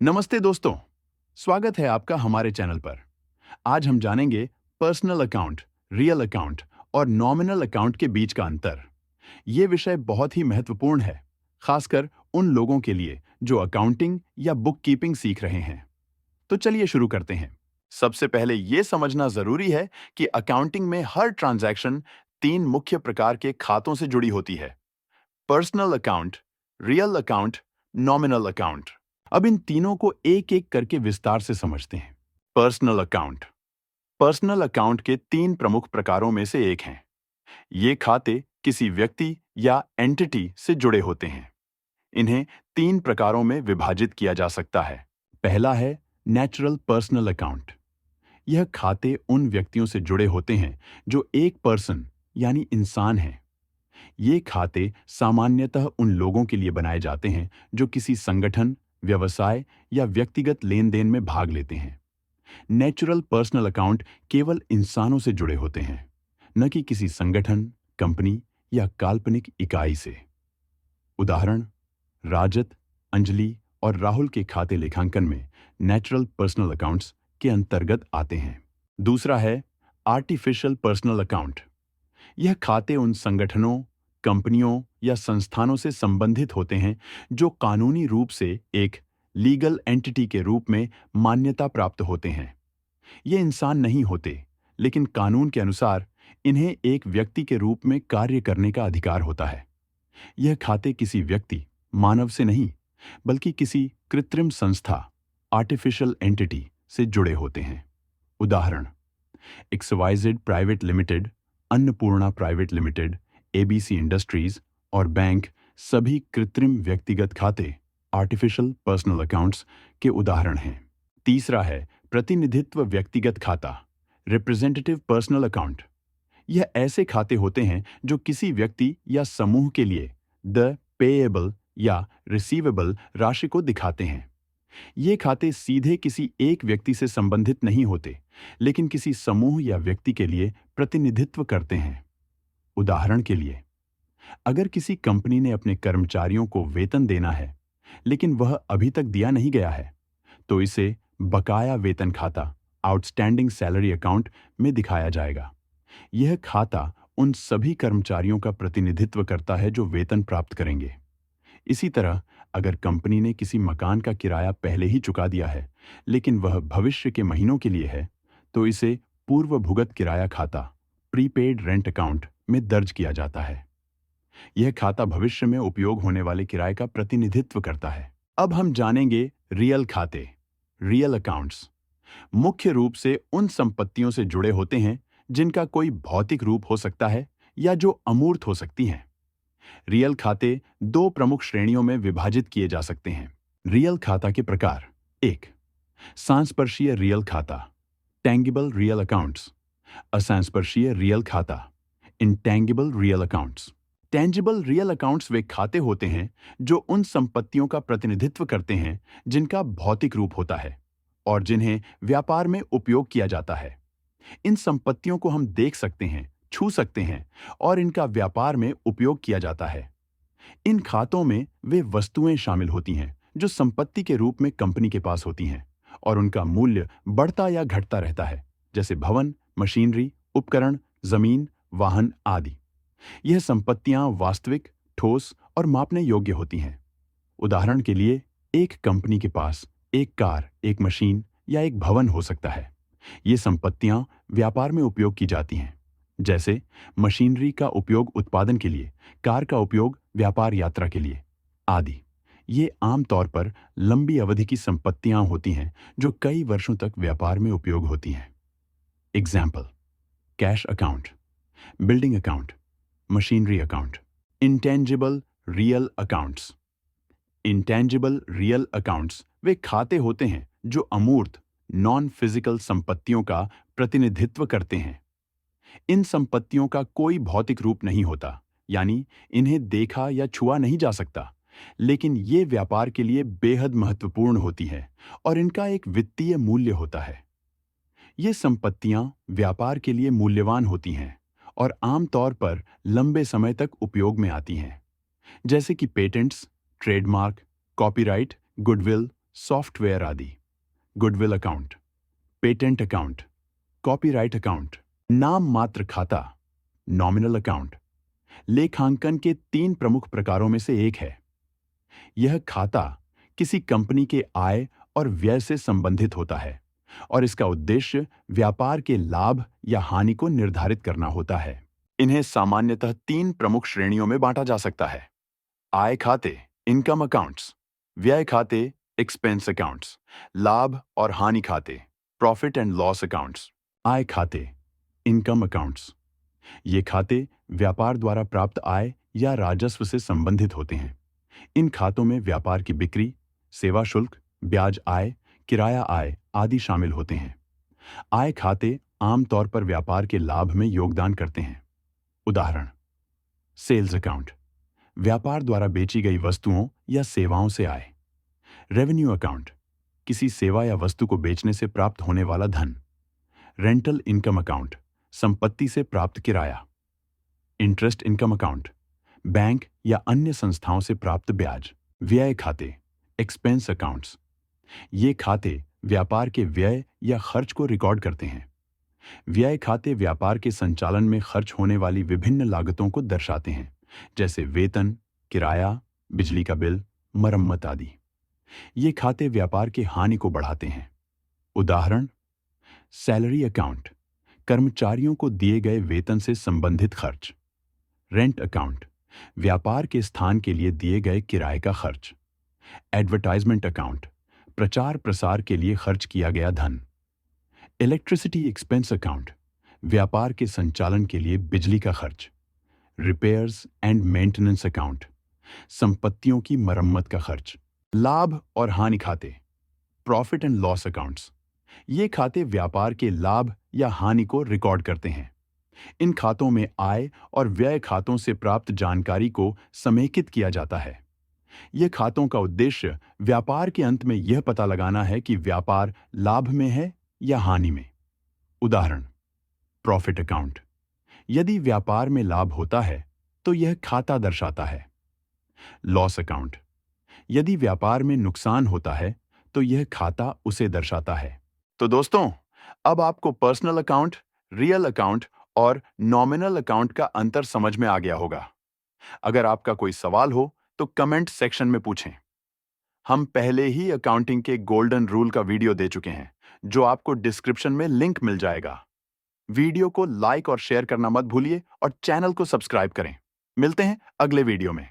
नमस्ते दोस्तों, स्वागत है आपका हमारे चैनल पर। आज हम जानेंगे पर्सनल अकाउंट, रियल अकाउंट और नॉमिनल अकाउंट के बीच का अंतर। ये विषय बहुत ही महत्वपूर्ण है, खासकर उन लोगों के लिए जो अकाउंटिंग या बुक कीपिंग सीख रहे हैं। तो चलिए शुरू करते हैं। सबसे पहले ये समझना जरूरी है कि अकाउंटिंग में हर ट्रांजैक्शन तीन मुख्य प्रकार के खातों से जुड़ी होती है: personal account, real account, nominal account. अब इन तीनों को एक एक करके विस्तार से समझते हैं। Personal account. पर्सनल अकाउंट के तीन प्रमुख प्रकारों में से एक हैं। ये खाते किसी व्यक्ति या एंटिटी से जुड़े होते हैं। इन्हें तीन प्रकारों में विभाजित किया जा सकता है। पहला है नेचुरल पर्सनल अकाउंट। यह खाते उन व्यक्तियों से जुड़े होते हैं जो एक पर्सन यानी इंसान हैं। ये खाते सामान्यतः उन लोगों के लिए बनाए जाते हैं जो किसी संगठन, व्यवसाय या व्यक्तिगत लेन देन में भाग लेते हैं। नेचुरल पर्सनल अकाउंट केवल इंसानों से जुड़े होते हैं, न कि किसी संगठन, कंपनी या काल्पनिक इकाई से। उदाहरण: राजत, अंजलि और राहुल के खाते लेखांकन में नेचुरल पर्सनल अकाउंट्स के अंतर्गत आते हैं। दूसरा है आर्टिफिशियल पर्सनल अकाउंट। यह खाते उन संगठनों, कंपनियों या संस्थानों से संबंधित होते हैं जो कानूनी रूप से एक लीगल एंटिटी के रूप में मान्यता प्राप्त होते हैं। ये इंसान नहीं होते, लेकिन कानून के अनुसार इन्हें एक व्यक्ति के रूप में कार्य करने का अधिकार होता है। यह खाते किसी व्यक्ति, मानव से नहीं, बल्कि किसी कृत्रिम संस्था, आर्टिफिशियल एंटिटी से जुड़े होते हैं। उदाहरण: XYZ private limited, Annapurna private limited, ABC industries और बैंक सभी कृत्रिम व्यक्तिगत खाते, आर्टिफिशियल पर्सनल अकाउंट्स के उदाहरण हैं। तीसरा है प्रतिनिधित्व व्यक्तिगत खाता, रिप्रेजेंटेटिव पर्सनल अकाउंट। यह ऐसे खाते होते हैं जो किसी व्यक्ति या समूह के लिए द पेएबल या रिसीवेबल राशि को दिखाते हैं। ये खाते सीधे किसी एक व्यक्ति से संबंधित नहीं होते, लेकिन किसी समूह या व्यक्ति के लिए प्रतिनिधित्व करते हैं। उदाहरण के लिए, अगर किसी कंपनी ने अपने कर्मचारियों को वेतन देना है, लेकिन वह अभी तक दिया नहीं गया है, तो इसे बकाया वेतन खाता, आउटस्टैंडिंग सैलरी अकाउंट में दिखाया जाएगा। यह खाता उन सभी कर्मचारियों का प्रतिनिधित्व करता है जो वेतन प्राप्त करेंगे। इसी तरह, अगर कंपनी ने किसी मकान का किराया पहले ही चुका दिया है, लेकिन वह भविष्य के महीनों के लिए है, तो इसे पूर्व भुगत किराया खाता, प्रीपेड रेंट अकाउंट में दर्ज किया जाता है। यह खाता भविष्य में उपयोग होने वाले किराए का प्रतिनिधित्व करता है। अब हम जानेंगे रियल खाते, रियल अकाउंट्स। मुख्य रूप से उन संपत्तियों से जुड़े होते हैं जिनका कोई भौतिक रूप हो सकता है या जो अमूर्त हो सकती हैं। रियल खाते दो प्रमुख श्रेणियों में विभाजित किए जा सकते हैं। रियल खाता के प्रकार: एक, सांस्पर्शीय रियल खाता, टेंगिबल रियल अकाउंट्स। असंस्पर्शीय रियल खाता, intangible real accounts. Tangible real accounts वे खाते होते हैं जो उन संपत्तियों का प्रतिनिधित्व करते हैं जिनका भौतिक रूप होता है और जिन्हें व्यापार में उपयोग किया जाता है। इन संपत्तियों को हम देख सकते हैं, छू सकते हैं और इनका व्यापार में उपयोग किया जाता है। इन खातों में वे वस्तुएं शामिल होती हैं जो संपत्ति के रूप में कंपनी के पास होती हैं और उनका मूल्य बढ़ता या घटता रहता है, जैसे भवन, मशीनरी, उपकरण, जमीन, वाहन आदि। यह संपत्तियां वास्तविक, ठोस और मापने योग्य होती हैं। उदाहरण के लिए, एक कंपनी के पास एक कार, एक मशीन या एक भवन हो सकता है। ये संपत्तियां व्यापार में उपयोग की जाती हैं, जैसे मशीनरी का उपयोग उत्पादन के लिए, कार का उपयोग व्यापार यात्रा के लिए आदि। ये आमतौर पर लंबी अवधि की संपत्तियां होती हैं जो कई वर्षों तक व्यापार में उपयोग होती हैं। Example: cash account, building account, machinery account. Intangible real accounts. Intangible real accounts वे खाते होते हैं जो अमूर्त, नॉन फिजिकल संपत्तियों का प्रतिनिधित्व करते हैं। इन संपत्तियों का कोई भौतिक रूप नहीं होता, यानी इन्हें देखा या छुआ नहीं जा सकता, लेकिन ये व्यापार के लिए बेहद महत्वपूर्ण होती हैं और इनका एक वित्तीय मूल्य होता है। ये संपत्तियां व्यापार के लिए मूल्यवान होती हैं और आमतौर पर लंबे समय तक उपयोग में आती हैं, जैसे कि patents, trademark, copyright, goodwill, software आदि, goodwill account, patent account, copyright account, नाम मात्र खाता, नॉमिनल अकाउंट, लेखांकन के 3 प्रमुख प्रकारों में से एक है। यह खाता किसी कंपनी के आय और व्यय से संबंधित होता है और इसका उद्देश्य व्यापार के लाभ या हानि को निर्धारित करना होता है। इन्हें सामान्यतः 3 प्रमुख श्रेणियों में बांटा जा सकता है। आय खाते, इनकम अकाउंट्स, व्यय खाते, एक्सपेंस अकाउंट्स, लाभ और हानि खाते, प्रॉफिट एंड लॉस अकाउंट्स। आय खाते, इनकम अकाउंट्स, ये खाते व्यापार द्वारा प्राप्त आय या राजस्व से संबंधित होते हैं। इन खातों में व्यापार की बिक्री, सेवा शुल्क, ब्याज आय, किराया आय आदि शामिल होते हैं। आय खाते आमतौर पर व्यापार के लाभ में योगदान करते हैं। उदाहरण: सेल्स अकाउंट, व्यापार द्वारा बेची गई वस्तुओं या सेवाओं से आय। रेवेन्यू अकाउंट, किसी सेवा या वस्तु को बेचने से प्राप्त होने वाला धन। रेंटल इनकम अकाउंट, संपत्ति से प्राप्त किराया। इंटरेस्ट इनकम अकाउंट, बैंक या अन्य संस्थाओं से प्राप्त ब्याज। व्यय खाते, एक्सपेंस अकाउंट्स, ये खाते व्यापार के व्यय या खर्च को रिकॉर्ड करते हैं। व्यय खाते व्यापार के संचालन में खर्च होने वाली विभिन्न लागतों को दर्शाते हैं, जैसे वेतन, किराया, बिजली का बिल, मरम्मत आदि। ये खाते व्यापार की हानि को बढ़ाते हैं। उदाहरण: सैलरी अकाउंट, कर्मचारियों को दिए गए वेतन से संबंधित खर्च। रेंट अकाउंट, व्यापार के स्थान के लिए दिए गए किराए का खर्च। एडवर्टाइजमेंट अकाउंट, प्रचार प्रसार के लिए खर्च किया गया धन। इलेक्ट्रिसिटी एक्सपेंस अकाउंट, व्यापार के संचालन के लिए बिजली का खर्च। रिपेयर्स एंड मेंटेनेंस अकाउंट, संपत्तियों की मरम्मत का खर्च। लाभ और हानि खाते, प्रॉफिट एंड लॉस अकाउंट्स, ये खाते व्यापार के लाभ या हानि को रिकॉर्ड करते हैं। इन खातों में आय और व्यय खातों से प्राप्त जानकारी को समेकित किया जाता है। ये खातों का उद्देश्य व्यापार के अंत में यह पता लगाना है कि व्यापार लाभ में है या हानि में। उदाहरण: प्रॉफिट अकाउंट, यदि व्यापार में लाभ होता है तो यह खाता दर्शाता है। लॉस अकाउंट, यदि व्यापार में नुकसान होता है तो यह खाता उसे दर्शाता है। तो दोस्तों, अब आपको पर्सनल अकाउंट, रियल अकाउंट और नॉमिनल अकाउंट का अंतर समझ में आ गया होगा। अगर आपका कोई सवाल हो तो कमेंट सेक्शन में पूछें। हम पहले ही अकाउंटिंग के गोल्डन रूल का वीडियो दे चुके हैं, जो आपको डिस्क्रिप्शन में लिंक मिल जाएगा। वीडियो को लाइक और शेयर करना मत भूलिए और चैनल को सब्सक्राइब करें। मिलते हैं अगले वीडियो में।